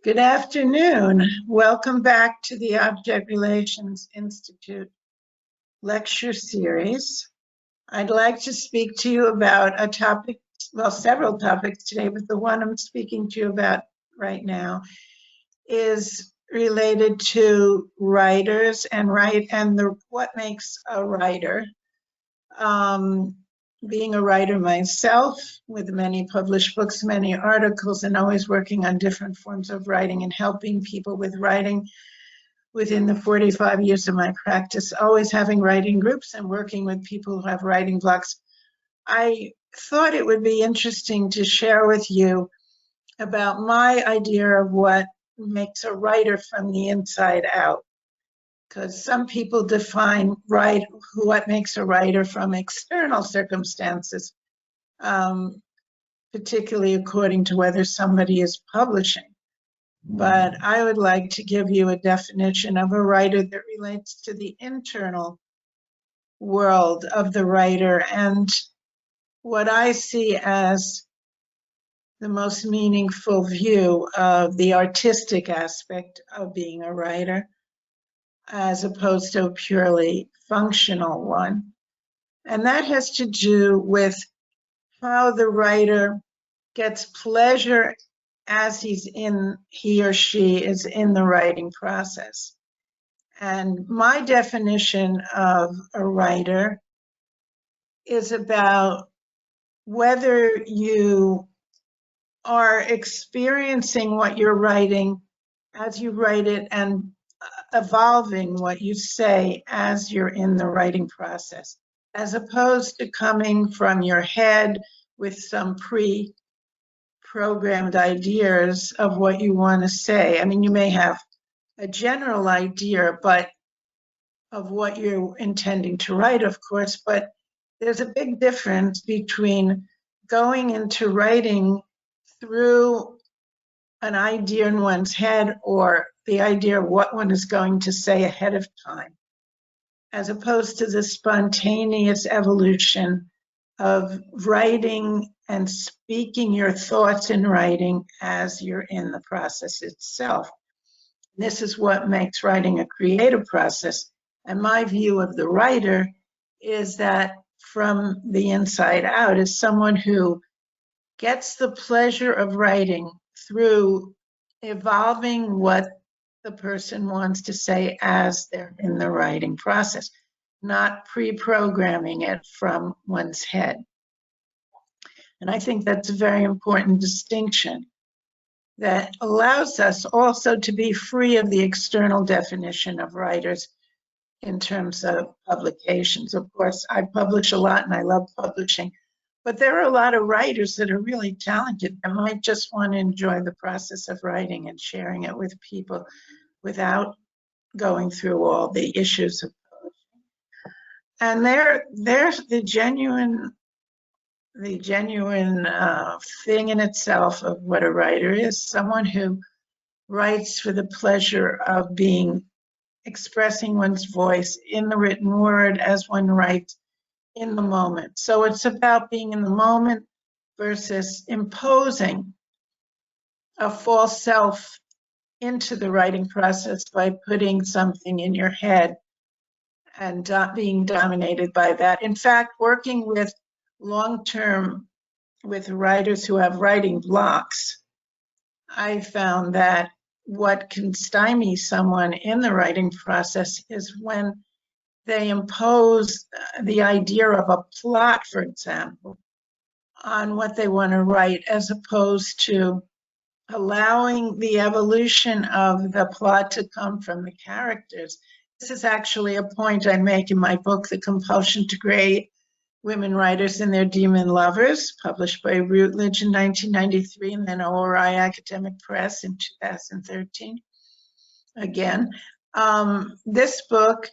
Good afternoon. Welcome back to the Object Relations Institute lecture series. I'd like to speak to you about a topic, well, several topics today, but the one I'm speaking to you about right now is related to writers and what makes a writer. Being a writer myself, with many published books, many articles, and always working on different forms of writing and helping people with writing within the 45 years of my practice, always having writing groups and working with people who have writing blocks, I thought it would be interesting to share with you about my idea of what makes a writer from the inside out. Because some people define what makes a writer from external circumstances, particularly according to whether somebody is publishing. But I would like to give you a definition of a writer that relates to the internal world of the writer and what I see as the most meaningful view of the artistic aspect of being a writer, as opposed to a purely functional one. And that has to do with how the writer gets pleasure as he or she is in the writing process. And my definition of a writer is about whether you are experiencing what you're writing as you write it and evolving what you say as you're in the writing process, as opposed to coming from your head with some pre-programmed ideas of what you want to say. I mean, you may have a general idea, but of what you're intending to write, of course, but there's a big difference between going into writing through an idea in one's head or the idea of what one is going to say ahead of time, as opposed to the spontaneous evolution of writing and speaking your thoughts in writing as you're in the process itself. This is what makes writing a creative process. And my view of the writer is that from the inside out is someone who gets the pleasure of writing through evolving what the person wants to say as they're in the writing process, not pre-programming it from one's head. And I think that's a very important distinction that allows us also to be free of the external definition of writers in terms of publications. Of course, I publish a lot and I love publishing, but there are a lot of writers that are really talented and might just want to enjoy the process of writing and sharing it with people without going through all the issues of publishing. And there's the genuine thing in itself of what a writer is, someone who writes for the pleasure of expressing one's voice in the written word as one writes in the moment. So it's about being in the moment versus imposing a false self into the writing process by putting something in your head and being dominated by that. In fact, working with long-term with writers who have writing blocks, I found that what can stymie someone in the writing process is when they impose the idea of a plot, for example, on what they want to write, as opposed to allowing the evolution of the plot to come from the characters. This is actually a point I make in my book, The Compulsion to Create Women Writers and Their Demon Lovers, published by Routledge in 1993 and then ORI Academic Press in 2013. Again, this book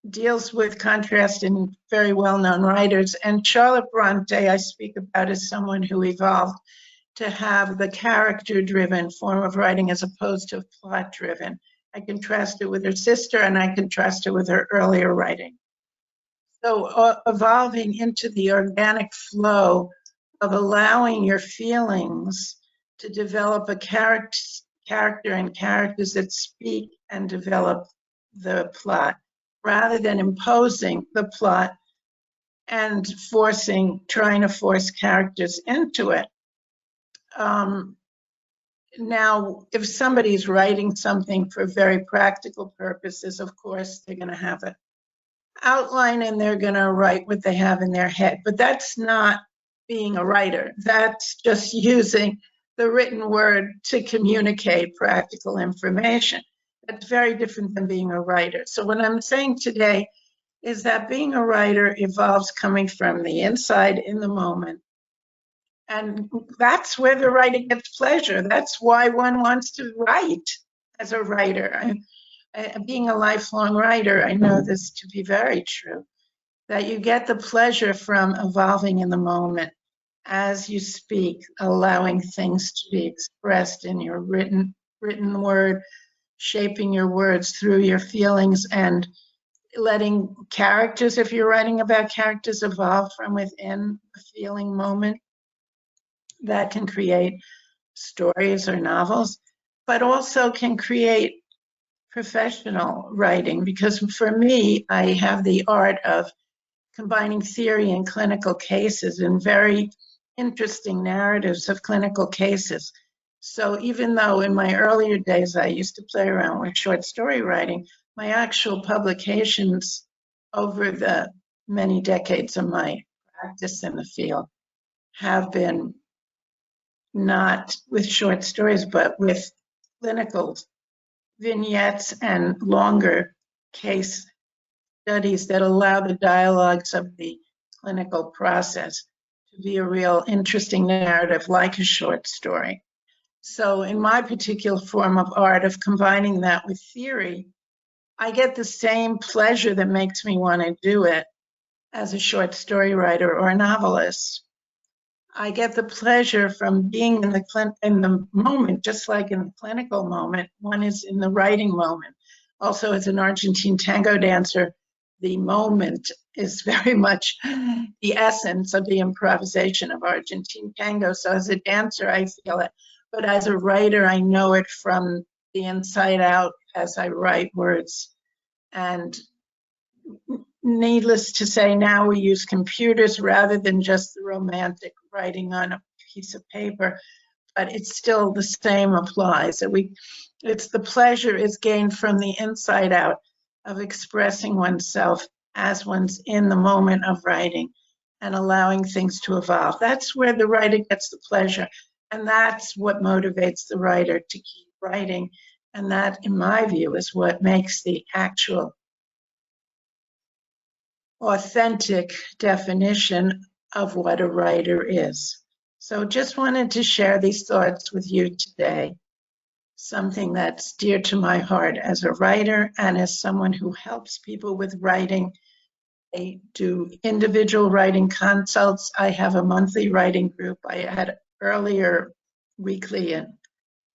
deals with contrast in very well-known writers, and Charlotte Bronte I speak about as someone who evolved to have the character-driven form of writing as opposed to plot-driven. I contrast it with her sister, and I contrast it with her earlier writing. So evolving into the organic flow of allowing your feelings to develop a character and characters that speak and develop the plot, rather than imposing the plot and trying to force characters into it. Now, if somebody's writing something for very practical purposes, of course, they're going to have an outline and they're going to write what they have in their head. But that's not being a writer. That's just using the written word to communicate practical information. That's very different than being a writer. So what I'm saying today is that being a writer involves coming from the inside in the moment. And that's where the writer gets pleasure. That's why one wants to write as a writer. Being a lifelong writer, I know this to be very true, that you get the pleasure from evolving in the moment as you speak, allowing things to be expressed in your written word, shaping your words through your feelings, and letting characters, if you're writing about characters, evolve from within a feeling moment. That can create stories or novels, but also can create professional writing, because for me, I have the art of combining theory and clinical cases and very interesting narratives of clinical cases. So even though in my earlier days I used to play around with short story writing, my actual publications over the many decades of my practice in the field have been not with short stories, but with clinical vignettes and longer case studies that allow the dialogues of the clinical process to be a real interesting narrative, like a short story. So in my particular form of art of combining that with theory, I get the same pleasure that makes me want to do it as a short story writer or a novelist. I get the pleasure from being in the moment, just like in the clinical moment, one is in the writing moment. Also, as an Argentine tango dancer, the moment is very much the essence of the improvisation of Argentine tango. So as a dancer, I feel it. But as a writer, I know it from the inside out as I write words. And needless to say, now we use computers rather than just the romantic writing on a piece of paper, but it's still the same applies. It's the pleasure is gained from the inside out of expressing oneself as one's in the moment of writing and allowing things to evolve. That's where the writer gets the pleasure, and that's what motivates the writer to keep writing. And that, in my view, is what makes the actual authentic definition of what a writer is. So just wanted to share these thoughts with you today, something that's dear to my heart as a writer and as someone who helps people with writing. I do individual writing consults. I have a monthly writing group. I had earlier weekly and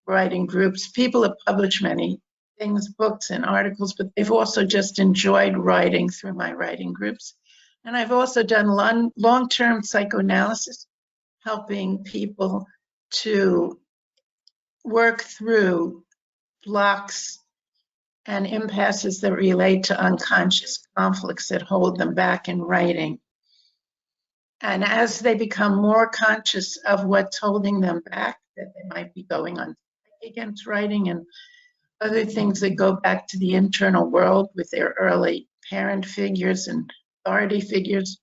writing groups. People have published many things, books and articles, but they've also just enjoyed writing through my writing groups. And I've also done long-term psychoanalysis, helping people to work through blocks and impasses that relate to unconscious conflicts that hold them back in writing. And as they become more conscious of what's holding them back, that they might be going on against writing and other things that go back to the internal world with their early parent figures and authority figures,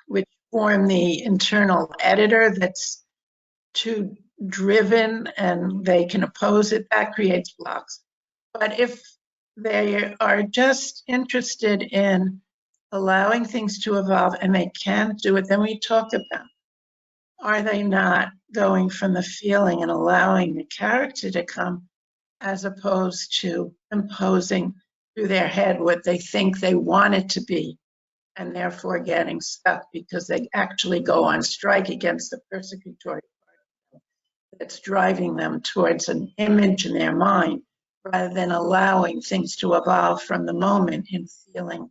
which form the internal editor that's too driven and they can oppose it, that creates blocks. But if they are just interested in allowing things to evolve and they can't do it, then we talk about, are they not going from the feeling and allowing the character to come, as opposed to imposing through their head what they think they want it to be, and therefore getting stuck because they actually go on strike against the persecutory part that's driving them towards an image in their mind, rather than allowing things to evolve from the moment in feeling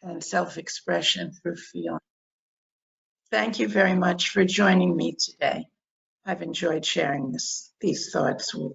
and self-expression through feeling. Thank you very much for joining me today. I've enjoyed sharing these thoughts with